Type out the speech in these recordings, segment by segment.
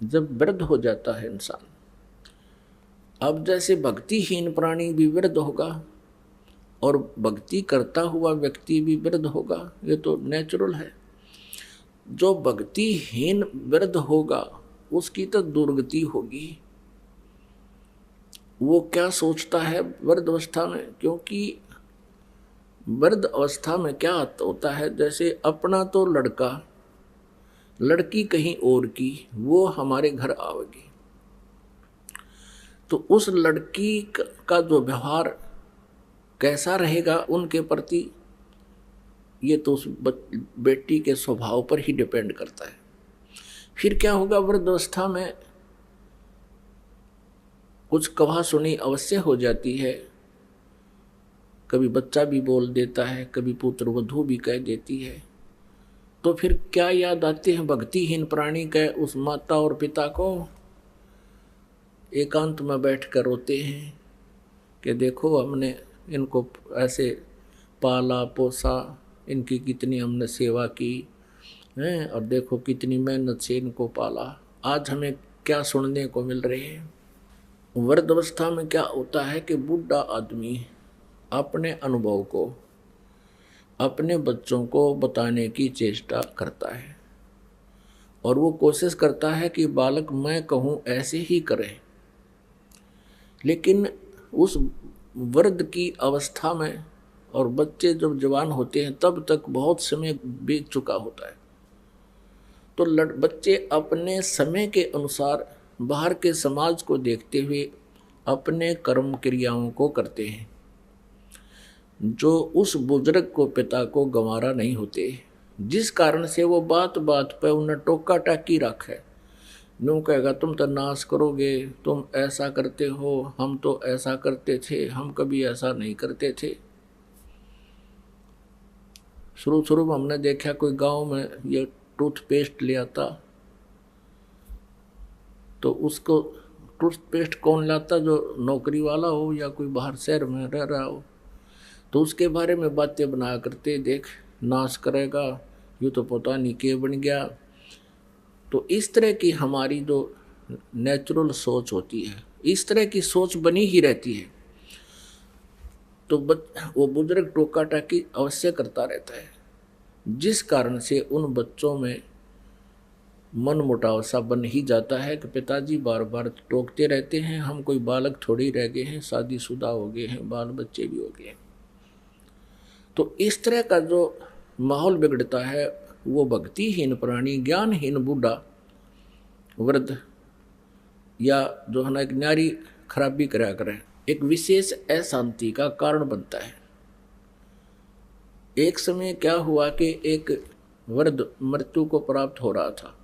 जब वृद्ध हो जाता है इंसान, अब जैसे भक्तिहीन प्राणी भी वृद्ध होगा और भक्ति करता हुआ व्यक्ति भी वृद्ध होगा, ये तो नेचुरल है। जो भक्तिहीन वृद्ध होगा उसकी तो दुर्गति होगी। वो क्या सोचता है वृद्ध अवस्था में, क्योंकि वृद्ध अवस्था में क्या होता है, जैसे अपना तो लड़का लड़की कहीं और की, वो हमारे घर आवेगी, तो उस लड़की का जो व्यवहार कैसा रहेगा उनके प्रति, ये तो उस बेटी के स्वभाव पर ही डिपेंड करता है। फिर क्या होगा, वृद्धावस्था में कुछ कहा सुनी अवश्य हो जाती है, कभी बच्चा भी बोल देता है, कभी पुत्र वधू भी कह देती है। तो फिर क्या याद आते हैं भक्तिहीन प्राणी के उस माता और पिता को, एकांत में बैठ कर रोते हैं कि देखो हमने इनको ऐसे पाला पोसा, इनकी कितनी हमने सेवा की है, और देखो कितनी मेहनत से इनको पाला, आज हमें क्या सुनने को मिल रहे हैं। वृद्धावस्था में क्या होता है कि बूढ़ा आदमी अपने अनुभव को अपने बच्चों को बताने की चेष्टा करता है, और वो कोशिश करता है कि बालक मैं कहूँ ऐसे ही करें। लेकिन उस वृद्ध की अवस्था में और बच्चे जब जवान होते हैं तब तक बहुत समय बीत चुका होता है, तो बच्चे अपने समय के अनुसार बाहर के समाज को देखते हुए अपने कर्म क्रियाओं को करते हैं, जो उस बुजुर्ग को पिता को गंवारा नहीं होते, जिस कारण से वो बात बात पर उन्हें टोका टाकी रखे। यूँ कहेगा तुम तो नाश करोगे, तुम ऐसा करते हो, हम तो ऐसा करते थे, हम कभी ऐसा नहीं करते थे। शुरू शुरू में हमने देखा कोई गांव में ये टूथपेस्ट ले आता, तो उसको टूथपेस्ट कौन लाता, जो नौकरी वाला हो या कोई बाहर शहर में रह रहा हो, तो उसके बारे में बातें बनाया करते, देख नाश करेगा, यूँ तो पता नहीं क्या बन गया। तो इस तरह की हमारी जो नेचुरल सोच होती है, इस तरह की सोच बनी ही रहती है। तो वो बुजुर्ग टोका टाकी अवश्य करता रहता है, जिस कारण से उन बच्चों में मन मुटाव सा बन ही जाता है कि पिताजी बार बार टोकते रहते हैं, हम कोई बालक थोड़ी रह गए हैं, शादीशुदा हो गए हैं, बाल बच्चे भी हो गए हैं। तो इस तरह का जो माहौल बिगड़ता है, वो भक्तिहीन प्राणी, ज्ञानहीन बूढ़ा वृद्ध या जो है ना एक न्यारी खराबी करा करें, एक विशेष अशांति का कारण बनता है। एक समय क्या हुआ कि एक वृद्ध मृत्यु को प्राप्त हो रहा था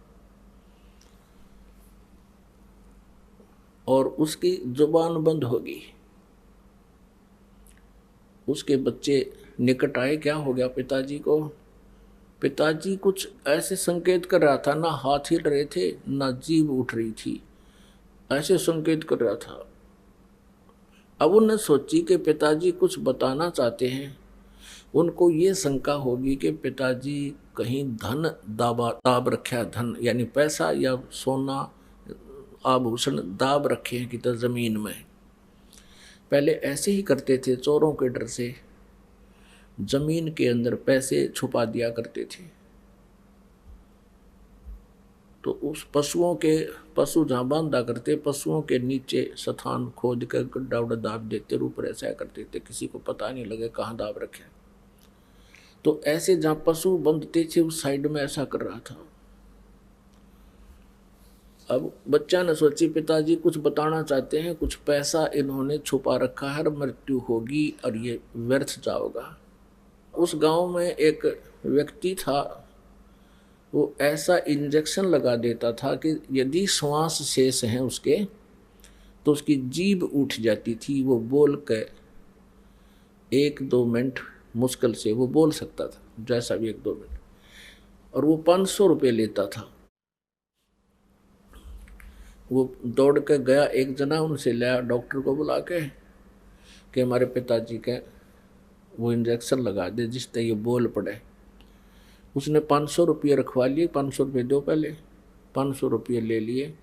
और उसकी जुबान बंद हो गई। उसके बच्चे निकट आए, क्या हो गया पिताजी को। पिताजी कुछ ऐसे संकेत कर रहा था, ना हाथ हिल रहे थे ना जीभ उठ रही थी, ऐसे संकेत कर रहा था। अब उन्होंने सोची कि पिताजी कुछ बताना चाहते हैं। उनको ये शंका होगी कि पिताजी कहीं धन दाब रखा, धन यानी पैसा या सोना आभूषण दाब रखे हैं कि तो जमीन में। पहले ऐसे ही करते थे, चोरों के डर से जमीन के अंदर पैसे छुपा दिया करते थे। तो उस पशु जहाँ बांधा करते, पशुओं के नीचे स्थान खोद कर गड्ढा उड्ढा दाब देते, ऊपर ऐसा करते थे किसी को पता नहीं लगे कहाँ दाब रखे। तो ऐसे जहाँ पशु बंधते थे उस साइड में ऐसा कर रहा था। अब बच्चा ने सोची पिताजी कुछ बताना चाहते हैं, कुछ पैसा इन्होंने छुपा रखा है, मृत्यु होगी और ये व्यर्थ जाओगा। उस गांव में एक व्यक्ति था, वो ऐसा इंजेक्शन लगा देता था कि यदि श्वास शेष हैं उसके तो उसकी जीभ उठ जाती थी, वो बोल के 1-2 मिनट मुश्किल से वो बोल सकता था, जैसा भी 1-2 मिनट, और वो 500 रुपये लेता था। वो दौड़ के गया, एक जना उनसे लाया, डॉक्टर को बुला के कि हमारे पिताजी के वो इंजेक्शन लगा दे जिससे ये बोल पड़े। उसने 500 रुपये रखवा लिए, 500 रुपये दो पहले, 500 रुपये ले लिए,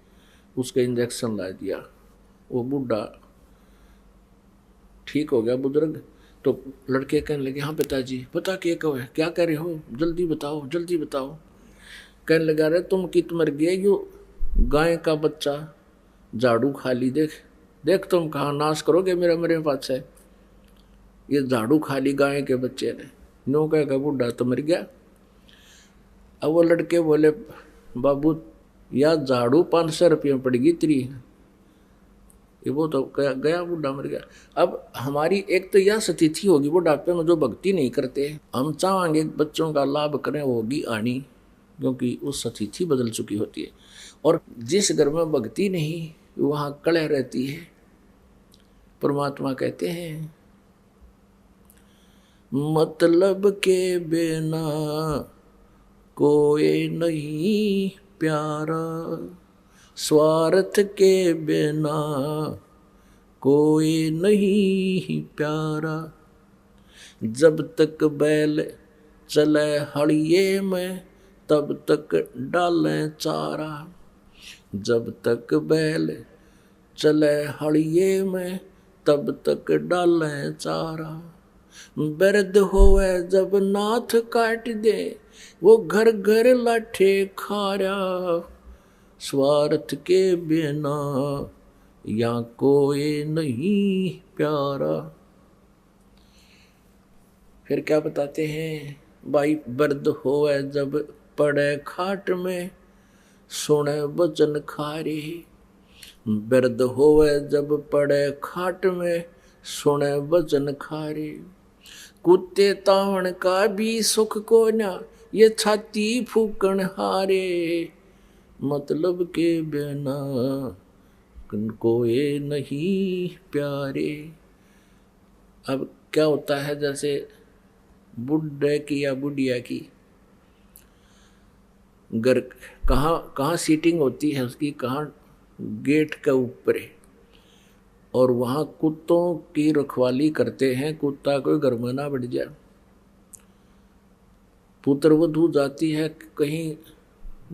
उसके इंजेक्शन ला दिया, वो बूढ़ा ठीक हो गया बुजुर्ग। तो लड़के कहने लगे हाँ पिताजी पता क्या कहो है, क्या कह रहे हो, जल्दी बताओ जल्दी बताओ। कहने लगा रहे तुम कित मर गए, यो गाय का बच्चा झाड़ू खा ली, देख देख तुम कहाँ नाश करोगे मेरा मेरे पास है, ये झाड़ू खा ली गाय के बच्चे ने। नो कह बूढ़ा तो मर गया। अब वो लड़के बोले बाबू या झाड़ू 500 रुपये में पड़ेगी तेरी, ये वो तो गया बूढ़ा मर गया। अब हमारी एक तो यह स्थिति होगी बुढ़ापे में जो भक्ति नहीं करते, हम चाहेंगे बच्चों का लाभ करें, वो होगी आनी, क्योंकि उस स्थिति बदल चुकी होती है। और जिस घर में भक्ति नहीं वहाँ कलह रहती है। परमात्मा कहते हैं मतलब के बिना कोई नहीं प्यारा, स्वार्थ के बिना कोई नहीं प्यारा, जब तक बैल चले हड़िए में तब तक डालें चारा, जब तक बैल चले हड़िए में तब तक डालें चारा, बिरध होवे जब नाथ काट दे वो घर घर लाठे खारा, स्वार्थ के बिना या कोई नहीं प्यारा। फिर क्या बताते हैं भाई, बिरध होवे जब पड़े खाट में सुने वचन खारे, बिरध होवे जब पड़े खाट में सुने वचन खारे, कुत्ते तावण का भी सुख को ना ये छाती फूकण हारे, मतलब के बिना कोई नहीं प्यारे। अब क्या होता है, जैसे बुढ़े की या बुढ़िया की घर कहाँ सीटिंग होती है उसकी, कहाँ गेट के ऊपर है, और वहाँ कुत्तों की रखवाली करते हैं, कुत्ता कोई घर में ना बढ़ जाए। पुत्रवधू जाती है कहीं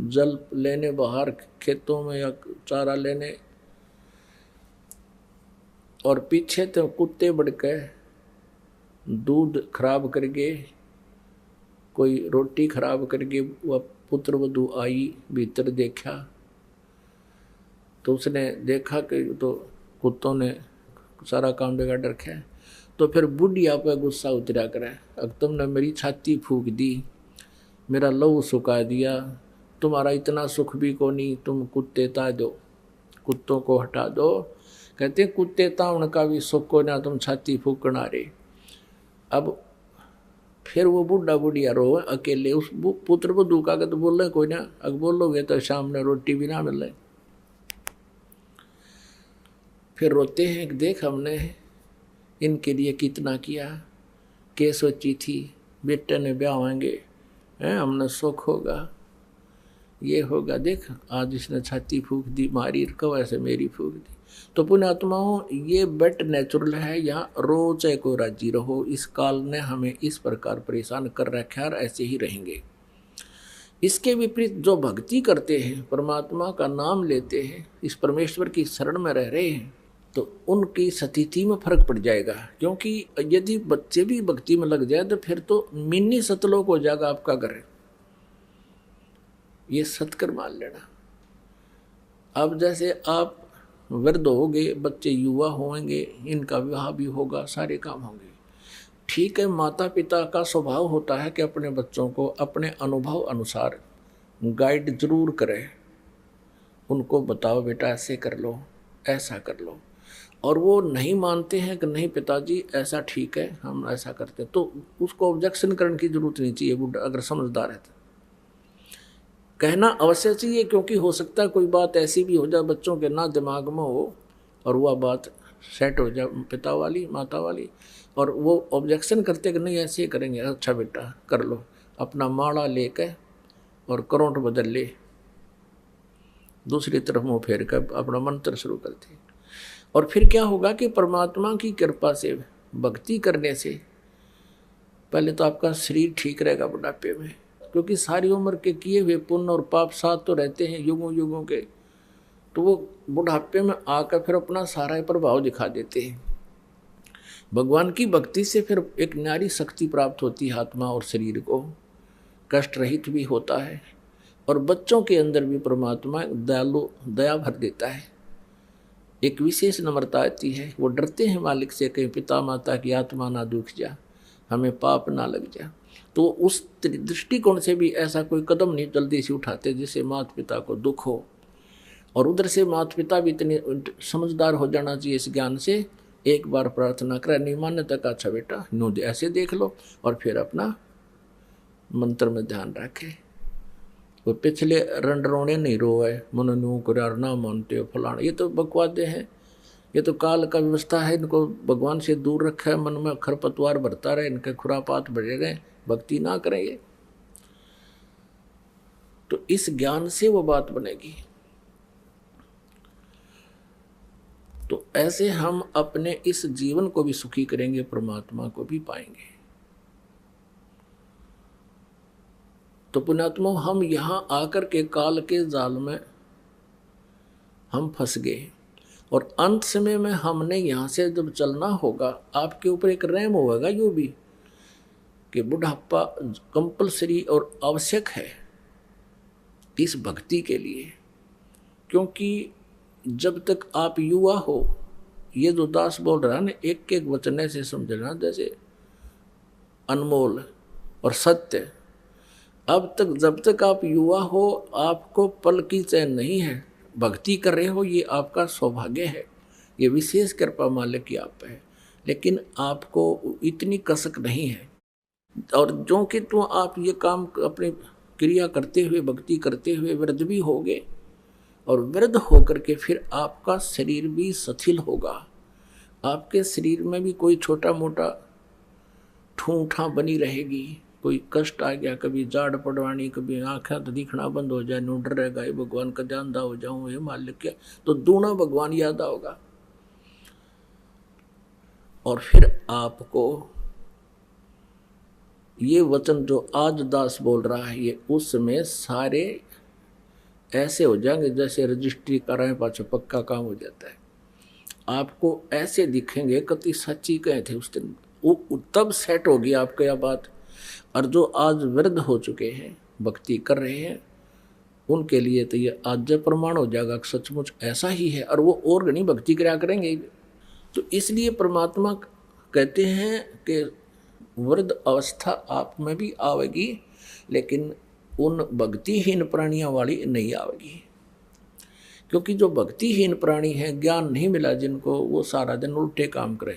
जल लेने बाहर खेतों में या चारा लेने, और पीछे तो कुत्ते बढ़ के दूध खराब करके, कोई रोटी खराब करके, वह पुत्रवधू आई भीतर देखा तो उसने देखा कि तो कुत्तों ने सारा काम बिगाड़ रखा है। तो फिर बुढ़िया पे गुस्सा उतरा करे, अब तुमने मेरी छाती फूक दी, मेरा लहू सुखा दिया, तुम्हारा इतना सुख भी को नहीं, तुम कुत्ते ता दो, कुत्तों को हटा दो। कहते कुत्ते तावण का भी सुख को ना, तुम छाती फूकना रे। अब फिर वो बुढ़ा बुढ़िया रो अकेले, उस पुत्र वधू का तो बोल रहे कोई ना, अगर बोलोगे तो शाम ने रोटी भी ना मिले। फिर रोते हैं कि देख हमने इनके लिए कितना किया, के सोची थी बेटे ने ब्याह होंगे हैं, हमने सुख होगा, ये होगा, देख आज इसने छाती फूक दी, मारी कब ऐसे मेरी फूक दी। तो पुण्यात्माओं ये बेट नेचुरल है, यहाँ रोज को राजी रहो, इस काल ने हमें इस प्रकार परेशान कर रखा है और ऐसे ही रहेंगे। इसके विपरीत जो भक्ति करते हैं, परमात्मा का नाम लेते हैं, इस परमेश्वर की शरण में रह रहे हैं, तो उनकी स्थिति में फर्क पड़ जाएगा। क्योंकि यदि बच्चे भी भक्ति में लग जाए तो फिर तो मिनी सतलोक हो जाएगा आपका घर, ये सत्कर मान लेना। अब जैसे आप वृद्ध होंगे, बच्चे युवा होंगे, इनका विवाह भी होगा, सारे काम होंगे, ठीक है। माता पिता का स्वभाव होता है कि अपने बच्चों को अपने अनुभव अनुसार गाइड जरूर करें, उनको बताओ बेटा ऐसे कर लो, ऐसा कर लो, और वो नहीं मानते हैं कि नहीं पिताजी ऐसा ठीक है, हम ऐसा करते हैं, तो उसको ऑब्जेक्शन करने की जरूरत नहीं चाहिए। बुढ़ा अगर समझदार है तो कहना अवश्य चाहिए, क्योंकि हो सकता है कोई बात ऐसी भी हो जाए बच्चों के ना दिमाग में हो और वह बात सेट हो जाए पिता वाली माता वाली, और वो ऑब्जेक्शन करते कि नहीं ऐसे ही करेंगे, अच्छा बेटा कर लो, अपना माड़ा लेकर और करंट बदल ले, दूसरी तरफ मुँह फेर कर अपना मंत्र शुरू करते। और फिर क्या होगा कि परमात्मा की कृपा से भक्ति करने से पहले तो आपका शरीर ठीक रहेगा बुढ़ापे में, क्योंकि सारी उम्र के किए हुए पुण्य और पाप साथ तो रहते हैं युगों युगों के, तो वो बुढ़ापे में आकर फिर अपना सारा प्रभाव दिखा देते हैं। भगवान की भक्ति से फिर एक न्यारी शक्ति प्राप्त होती है, आत्मा और शरीर को कष्ट रहित भी होता है, और बच्चों के अंदर भी परमात्मा दयालु दया भर देता है, एक विशेष नम्रता आती है। वो डरते हैं मालिक से, कहीं पिता माता की आत्मा ना दुख जा, हमें पाप ना लग जा। तो उस दृष्टिकोण से भी ऐसा कोई कदम नहीं जल्दी से उठाते जिससे माता पिता को दुख हो, और उधर से माता पिता भी इतने समझदार हो जाना चाहिए इस ज्ञान से, एक बार प्रार्थना करें नहीं मान्य तक, अच्छा बेटा नो ऐसे देख लो, और फिर अपना मंत्र में ध्यान रखे। वो पिछले रंडरोने नहीं रोए, मन नू करार ना मानते हो फलाना, ये तो बकवादे हैं, ये तो काल का व्यवस्था है। इनको भगवान से दूर रखा है, मन में खरपतवार भरता रहे, इनके खुरापात बढ़े रहे, भक्ति ना करेंगे तो इस ज्ञान से वो बात बनेगी। तो ऐसे हम अपने इस जीवन को भी सुखी करेंगे, परमात्मा को भी पाएंगे। तो पुण्यात्मा, हम यहां आकर के काल के जाल में हम फंस गए, और अंत समय में हमने यहां से जब चलना होगा, आपके ऊपर एक रहम होगा यूं भी कि बुढ़ापा कंपलसरी और आवश्यक है इस भक्ति के लिए। क्योंकि जब तक आप युवा हो, ये जो दास बोल रहा है ना, एक एक वचन ऐसे समझना जैसे अनमोल और सत्य। अब तक जब तक आप युवा हो, आपको पल की चैन नहीं है, भक्ति कर रहे हो, ये आपका सौभाग्य है, ये विशेष कृपा मालिक की आप पे है। लेकिन आपको इतनी कसक नहीं है, और जो कि तो आप ये काम अपने क्रिया करते हुए, भक्ति करते हुए वृद्ध भी होगे, और वृद्ध होकर के फिर आपका शरीर भी शिथिल होगा, आपके शरीर में भी कोई छोटा मोटा ठूठा बनी रहेगी, कोई कष्ट आ गया, कभी जाड़ पड़वानी, कभी आँखें तो दिखना बंद हो जाए, नूडर रहेगा, ये भगवान का जानदा हो जाऊं, ये मालिक क्या, तो दूना भगवान याद आओगा। और फिर आपको ये वचन जो आज दास बोल रहा है, ये उसमें सारे ऐसे हो जाएंगे जैसे रजिस्ट्री कराएं पाछे पक्का काम हो जाता है। आपको ऐसे दिखेंगे कति सच्ची कहे थे उस दिन, वो तब सेट होगी आपको यह बात। और जो आज वृद्ध हो चुके हैं, भक्ति कर रहे हैं, उनके लिए तो ये आज प्रमाण हो जाएगा कि सचमुच ऐसा ही है, और वो और घनी भक्ति कराया करेंगे। तो इसलिए परमात्मा कहते हैं कि वृद्ध अवस्था आप में भी आवेगी, लेकिन उन भक्तिहीन प्राणियों वाली नहीं आवेगी। क्योंकि जो भक्तिहीन प्राणी हैं, ज्ञान नहीं मिला जिनको, वो सारा दिन उल्टे काम करें।